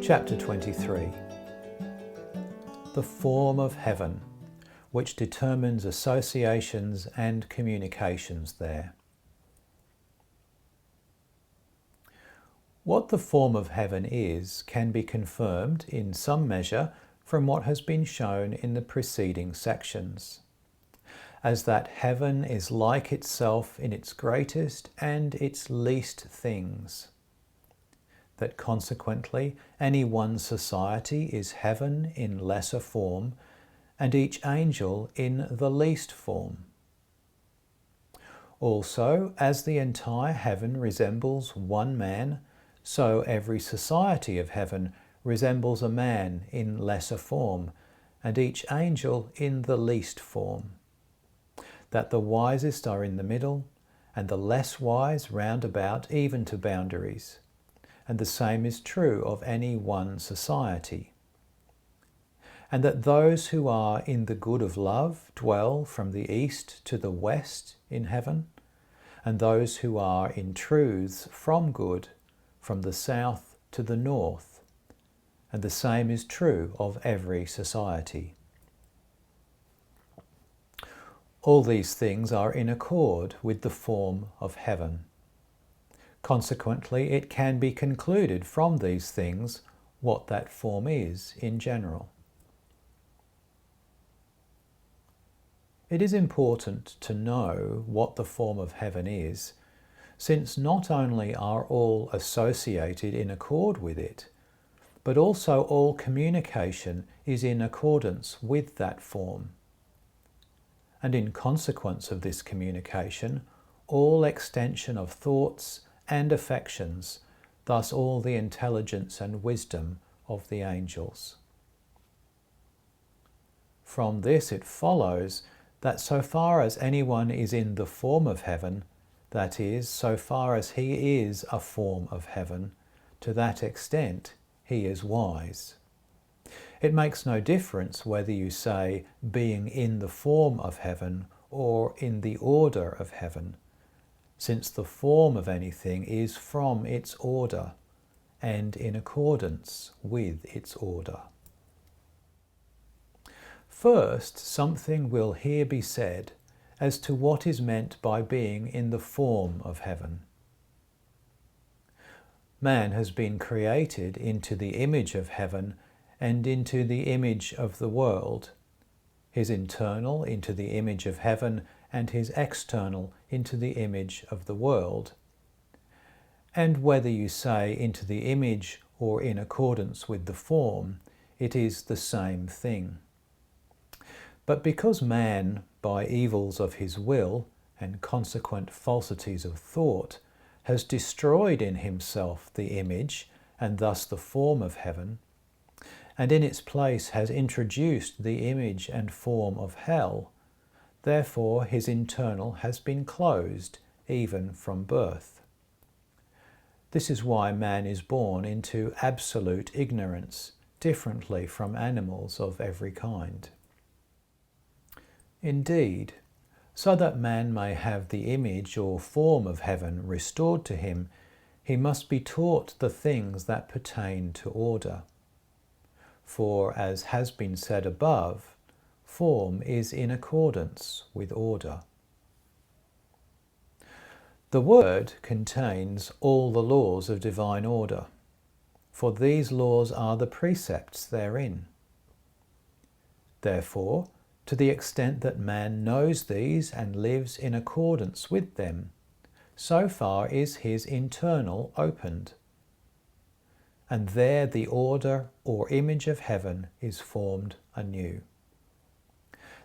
Chapter 23. The form of heaven, which determines associations and communications there. What the form of heaven is can be confirmed in some measure from what has been shown in the preceding sections, as that heaven is like itself in its greatest and its least things, that consequently any one society is heaven in lesser form, and each angel in the least form. Also, as the entire heaven resembles one man, so every society of heaven resembles a man in lesser form, and each angel in the least form. That the wisest are in the middle, and the less wise round about even to boundaries. And the same is true of any one society. And that those who are in the good of love dwell from the east to the west in heaven, and those who are in truths from good from the south to the north, and the same is true of every society. All these things are in accord with the form of heaven. Consequently, it can be concluded from these things what that form is in general. It is important to know what the form of heaven is, since not only are all associated in accord with it, but also all communication is in accordance with that form. And in consequence of this communication, all extension of thoughts and affections, thus all the intelligence and wisdom of the angels. From this it follows that so far as anyone is in the form of heaven, that is, so far as he is a form of heaven, to that extent he is wise. It makes no difference whether you say being in the form of heaven or in the order of heaven, since the form of anything is from its order and in accordance with its order. First, something will here be said as to what is meant by being in the form of heaven. Man has been created into the image of heaven and into the image of the world, his internal into the image of heaven and his external into the image of the world. And whether you say into the image or in accordance with the form, it is the same thing. But because man, by evils of his will and consequent falsities of thought, has destroyed in himself the image and thus the form of heaven, and in its place has introduced the image and form of hell, therefore his internal has been closed even from birth. This is why man is born into absolute ignorance, differently from animals of every kind. Indeed, so that man may have the image or form of heaven restored to him, he must be taught the things that pertain to order. For, as has been said above, form is in accordance with order. The Word contains all the laws of divine order, for these laws are the precepts therein. Therefore, to the extent that man knows these and lives in accordance with them, so far is his internal opened. And there the order or image of heaven is formed anew.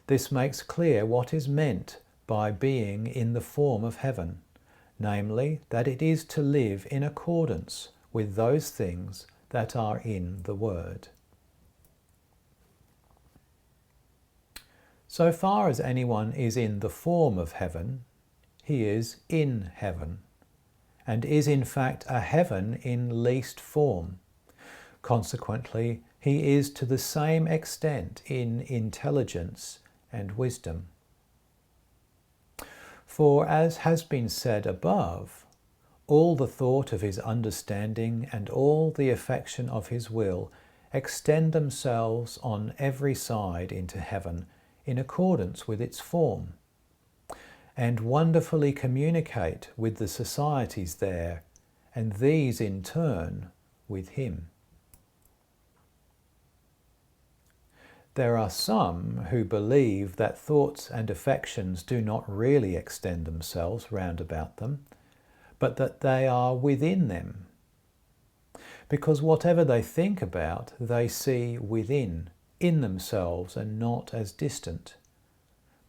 This makes clear what is meant by being in the form of heaven, namely that it is to live in accordance with those things that are in the Word. So far as anyone is in the form of heaven, he is in heaven, and is in fact a heaven in least form. Consequently, he is to the same extent in intelligence and wisdom. For as has been said above, all the thought of his understanding and all the affection of his will extend themselves on every side into heaven in accordance with its form, and wonderfully communicate with the societies there, and these in turn with him. There are some who believe that thoughts and affections do not really extend themselves round about them, but that they are within them, because whatever they think about, they see within, in themselves, and not as distant.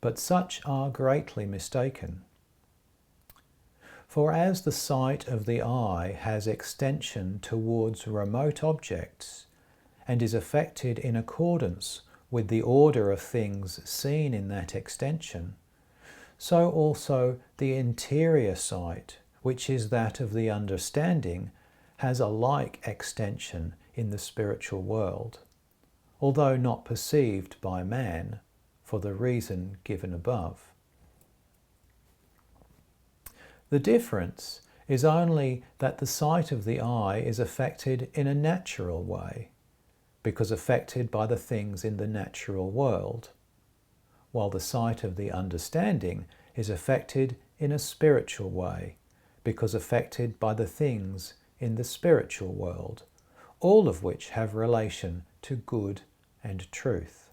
But such are greatly mistaken. For as the sight of the eye has extension towards remote objects, and is affected in accordance with the order of things seen in that extension, so also the interior sight, which is that of the understanding, has a like extension in the spiritual world, although not perceived by man, for the reason given above. The difference is only that the sight of the eye is affected in a natural way, because affected by the things in the natural world, while the sight of the understanding is affected in a spiritual way, because affected by the things in the spiritual world, all of which have relation to good and truth.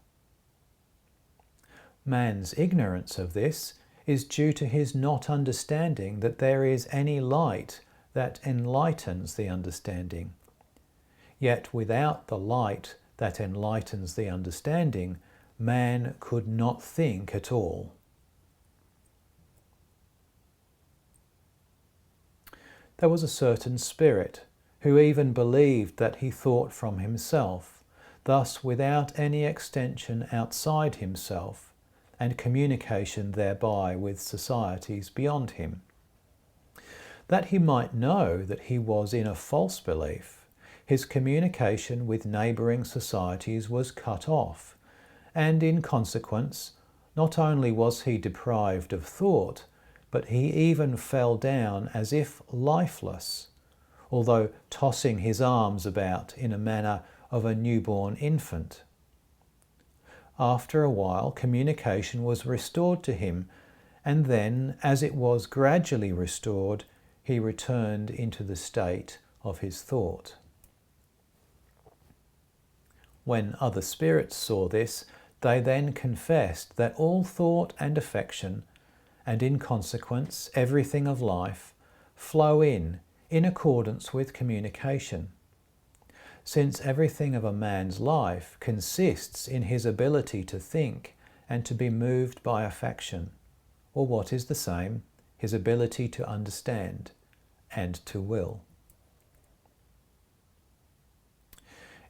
Man's ignorance of this is due to his not understanding that there is any light that enlightens the understanding. Yet without the light that enlightens the understanding, man could not think at all. There was a certain spirit who even believed that he thought from himself, thus without any extension outside himself, and communication thereby with societies beyond him. That he might know that he was in a false belief, his communication with neighbouring societies was cut off, and in consequence, not only was he deprived of thought, but he even fell down as if lifeless, although tossing his arms about in a manner of a newborn infant. After a while, communication was restored to him, and then, as it was gradually restored, he returned into the state of his thought. When other spirits saw this, they then confessed that all thought and affection, and in consequence everything of life, flow in accordance with communication, since everything of a man's life consists in his ability to think and to be moved by affection, or what is the same, his ability to understand and to will.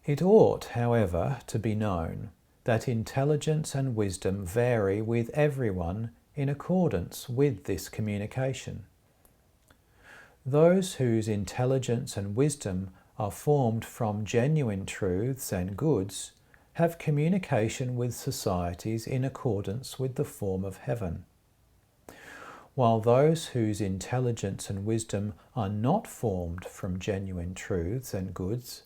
It ought, however, to be known that intelligence and wisdom vary with everyone in accordance with this communication. Those whose intelligence and wisdom are formed from genuine truths and goods have communication with societies in accordance with the form of heaven, while those whose intelligence and wisdom are not formed from genuine truths and goods,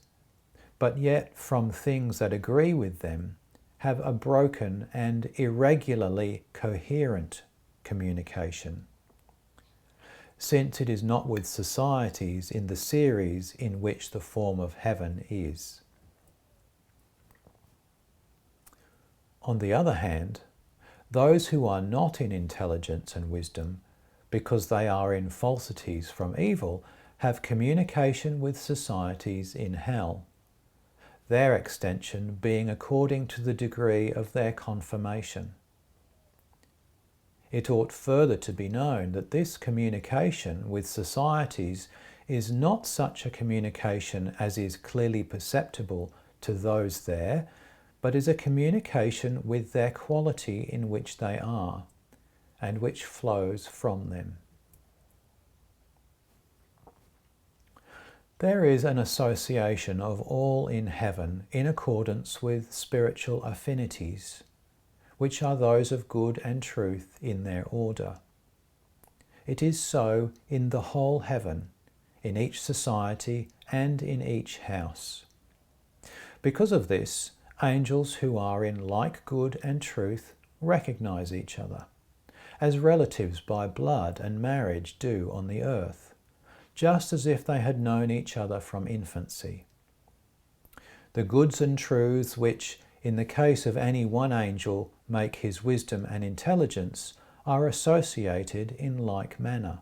but yet from things that agree with them, have a broken and irregularly coherent communication, since it is not with societies in the series in which the form of heaven is. On the other hand, those who are not in intelligence and wisdom, because they are in falsities from evil, have communication with societies in hell, their extension being according to the degree of their confirmation. It ought further to be known that this communication with societies is not such a communication as is clearly perceptible to those there, but is a communication with their quality in which they are, and which flows from them. There is an association of all in heaven in accordance with spiritual affinities, which are those of good and truth in their order. It is so in the whole heaven, in each society and in each house. Because of this, angels who are in like good and truth recognize each other, as relatives by blood and marriage do on the earth, just as if they had known each other from infancy. The goods and truths which, in the case of any one angel, make his wisdom and intelligence, are associated in like manner.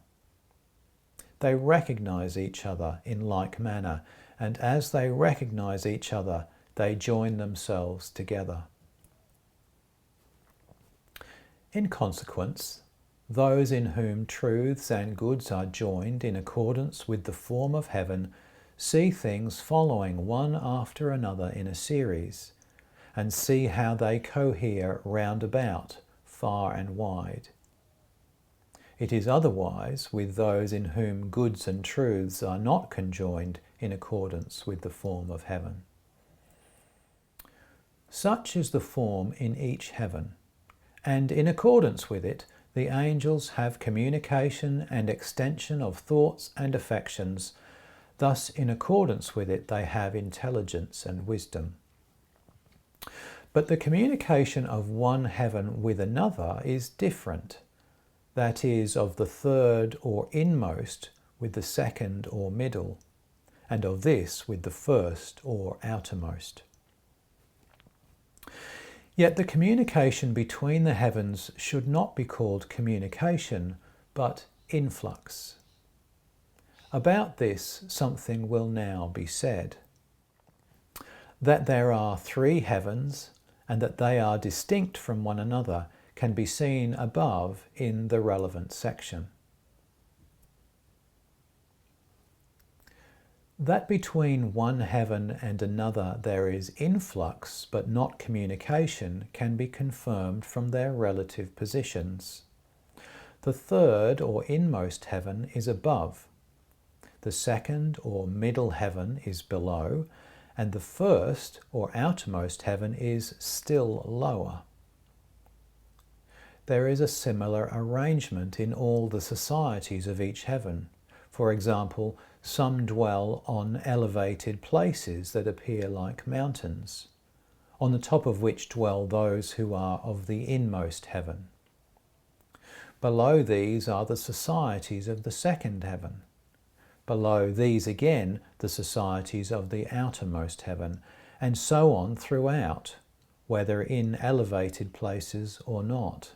They recognize each other in like manner, and as they recognize each other, they join themselves together. In consequence, those in whom truths and goods are joined in accordance with the form of heaven see things following one after another in a series, and see how they cohere round about, far and wide. It is otherwise with those in whom goods and truths are not conjoined in accordance with the form of heaven. Such is the form in each heaven, and in accordance with it, the angels have communication and extension of thoughts and affections. Thus, in accordance with it, they have intelligence and wisdom. But the communication of one heaven with another is different. That is, of the third or inmost with the second or middle, and of this with the first or outermost. Yet the communication between the heavens should not be called communication, but influx. About this something will now be said. That there are three heavens, and that they are distinct from one another, can be seen above in the relevant section. That between one heaven and another there is influx but not communication can be confirmed from their relative positions. The third or inmost heaven is above, the second or middle heaven is below, and the first or outermost heaven is still lower. There is a similar arrangement in all the societies of each heaven. For example, some dwell on elevated places that appear like mountains, on the top of which dwell those who are of the inmost heaven. Below these are the societies of the second heaven. Below these again the societies of the outermost heaven, and so on throughout, whether in elevated places or not.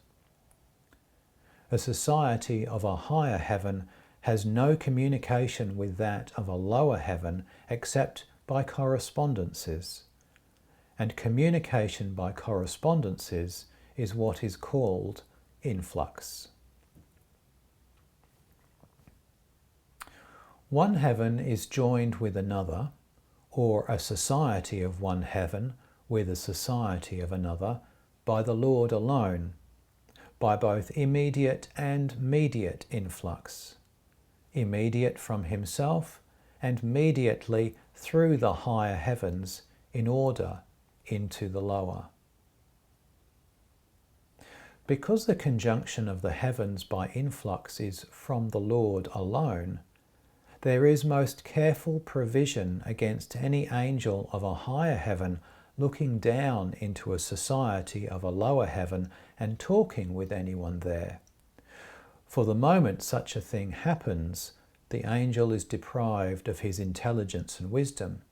A society of a higher heaven has no communication with that of a lower heaven except by correspondences, and communication by correspondences is what is called influx. One heaven is joined with another, or a society of one heaven with a society of another, by the Lord alone, by both immediate and mediate influx, immediate from himself and mediately through the higher heavens in order into the lower. Because the conjunction of the heavens by influx is from the Lord alone, there is most careful provision against any angel of a higher heaven looking down into a society of a lower heaven and talking with anyone there. For the moment such a thing happens, the angel is deprived of his intelligence and wisdom.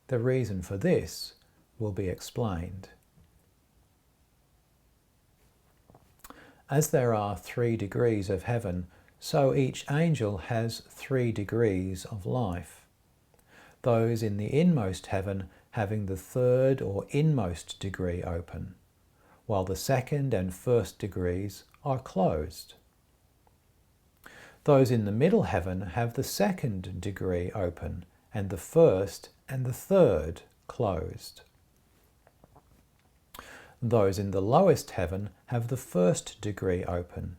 The reason for this will be explained. As there are 3 degrees of heaven, so each angel has 3 degrees of life. Those in the inmost heaven having the 3rd or inmost degree open, while the 2nd and 1st degrees are closed. Those in the middle heaven have the 2nd degree open, and the 1st and the 3rd closed. Those in the lowest heaven have the 1st degree open,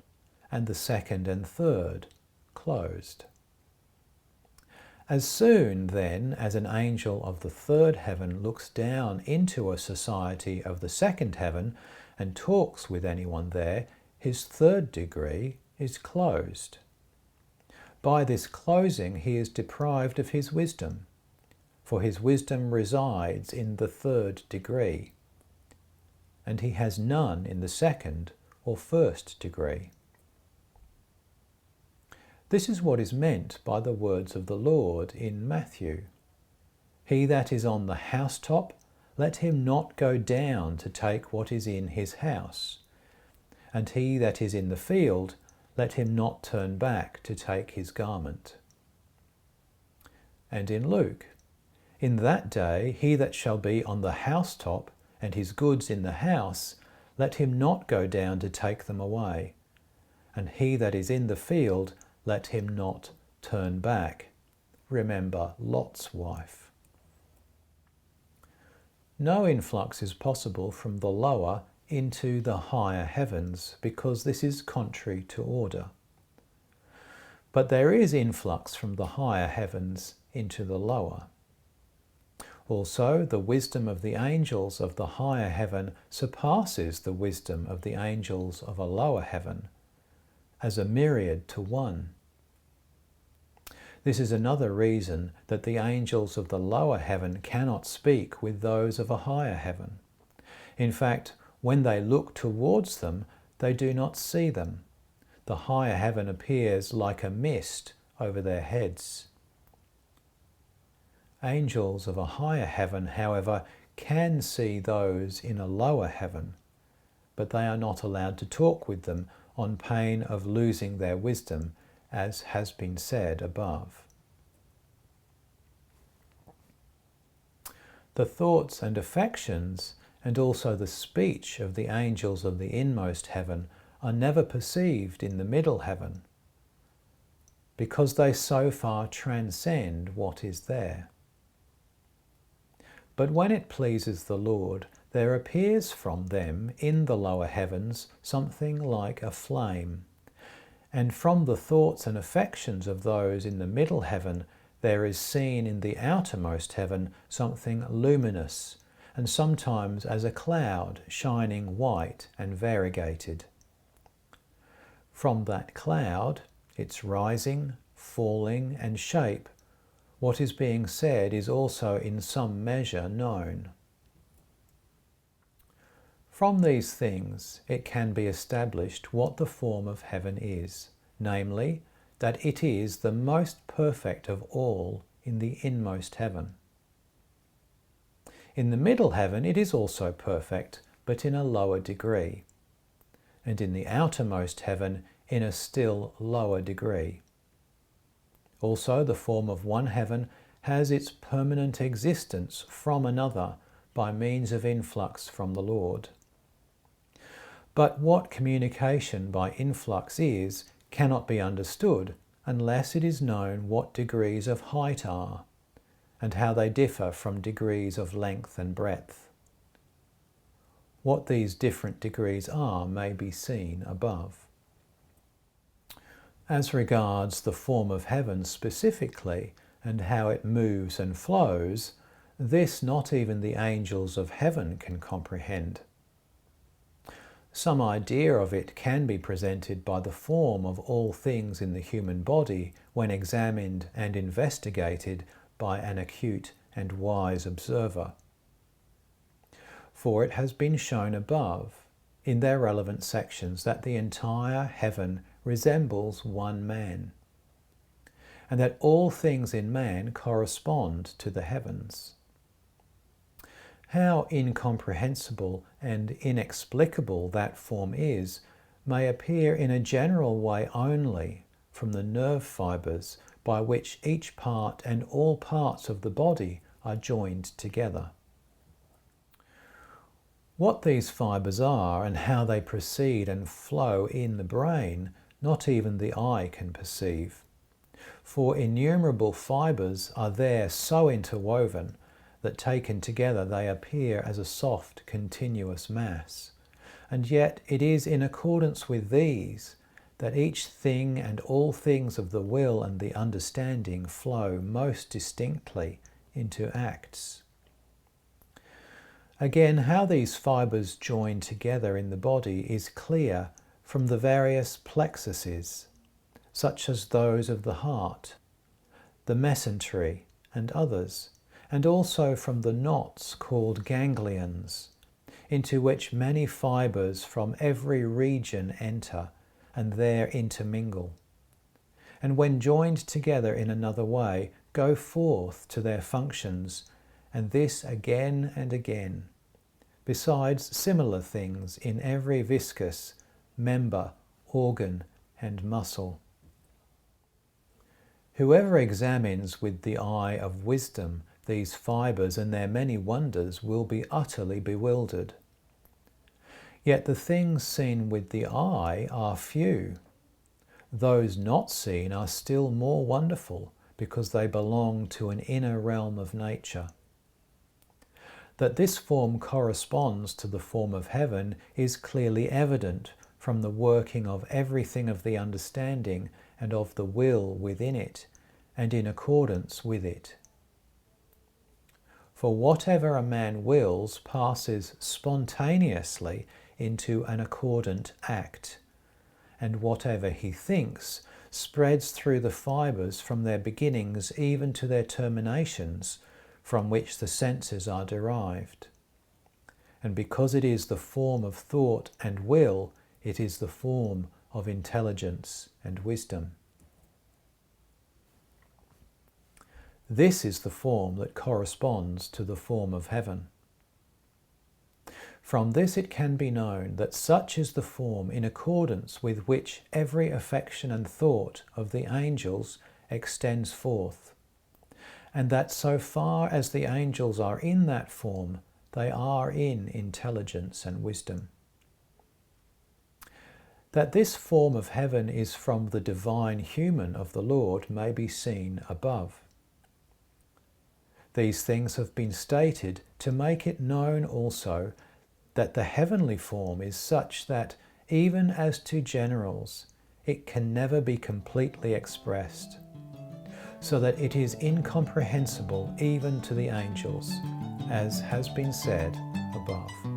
and the 2nd and 3rd closed. As soon, then, as an angel of the 3rd heaven looks down into a society of the 2nd heaven and talks with anyone there, his 3rd degree is closed. by this closing he is deprived of his wisdom, for his wisdom resides in the third degree, and he has none in the second or first degree. This is what is meant by the words of the Lord in Matthew. He that is on the housetop, let him not go down to take what is in his house. And he that is in the field, let him not turn back to take his garment. And in Luke, in that day he that shall be on the housetop, and his goods in the house, let him not go down to take them away. And he that is in the field, let him not turn back. Remember Lot's wife. No influx is possible from the lower into the higher heavens, because this is contrary to order. But there is influx from the higher heavens into the lower. Also, the wisdom of the angels of the higher heaven surpasses the wisdom of the angels of a lower heaven, as a myriad to one. This is another reason that the angels of the lower heaven cannot speak with those of a higher heaven. In fact, when they look towards them, they do not see them. The higher heaven appears like a mist over their heads. Angels of a higher heaven, however, can see those in a lower heaven, but they are not allowed to talk with them on pain of losing their wisdom, as has been said above. The thoughts and affections, and also the speech of the angels of the inmost heaven, are never perceived in the middle heaven, because they so far transcend what is there. But when it pleases the Lord, there appears from them in the lower heavens something like a flame. And from the thoughts and affections of those in the middle heaven, there is seen in the outermost heaven something luminous, and sometimes as a cloud shining white and variegated. From that cloud, its rising, falling, and shape, what is being said is also in some measure known. From these things it can be established what the form of heaven is, namely, that it is the most perfect of all in the inmost heaven. In the middle heaven it is also perfect, but in a lower degree, and in the outermost heaven in a still lower degree. Also, the form of one heaven has its permanent existence from another by means of influx from the Lord. But what communication by influx is cannot be understood unless it is known what degrees of height are, and how they differ from degrees of length and breadth. What these different degrees are may be seen above. As regards the form of heaven specifically, and how it moves and flows, this not even the angels of heaven can comprehend. Some idea of it can be presented by the form of all things in the human body when examined and investigated by an acute and wise observer. For it has been shown above, in their relevant sections, that the entire heaven resembles one man, and that all things in man correspond to the heavens. How incomprehensible and inexplicable that form is may appear in a general way only from the nerve fibres by which each part and all parts of the body are joined together. What these fibres are and how they proceed and flow in the brain, not even the eye can perceive. For innumerable fibres are there so interwoven that taken together they appear as a soft, continuous mass. And yet it is in accordance with these that each thing and all things of the will and the understanding flow most distinctly into acts. Again, how these fibres join together in the body is clear from the various plexuses, such as those of the heart, the mesentery, and others, and also from the knots called ganglions, into which many fibres from every region enter and there intermingle, and when joined together in another way, go forth to their functions, and this again and again, besides similar things in every viscous member, organ, and muscle. Whoever examines with the eye of wisdom these fibres and their many wonders will be utterly bewildered. Yet the things seen with the eye are few. Those not seen are still more wonderful because they belong to an inner realm of nature. That this form corresponds to the form of heaven is clearly evident from the working of everything of the understanding and of the will within it, and in accordance with it. For whatever a man wills passes spontaneously into an accordant act, and whatever he thinks spreads through the fibres from their beginnings even to their terminations, from which the senses are derived. And because it is the form of thought and will, it is the form of intelligence and wisdom. This is the form that corresponds to the form of heaven. From this it can be known that such is the form in accordance with which every affection and thought of the angels extends forth, and that so far as the angels are in that form, they are in intelligence and wisdom. That this form of heaven is from the divine human of the Lord may be seen above. These things have been stated to make it known also that the heavenly form is such that, even as to generals, it can never be completely expressed, so that it is incomprehensible even to the angels, as has been said above.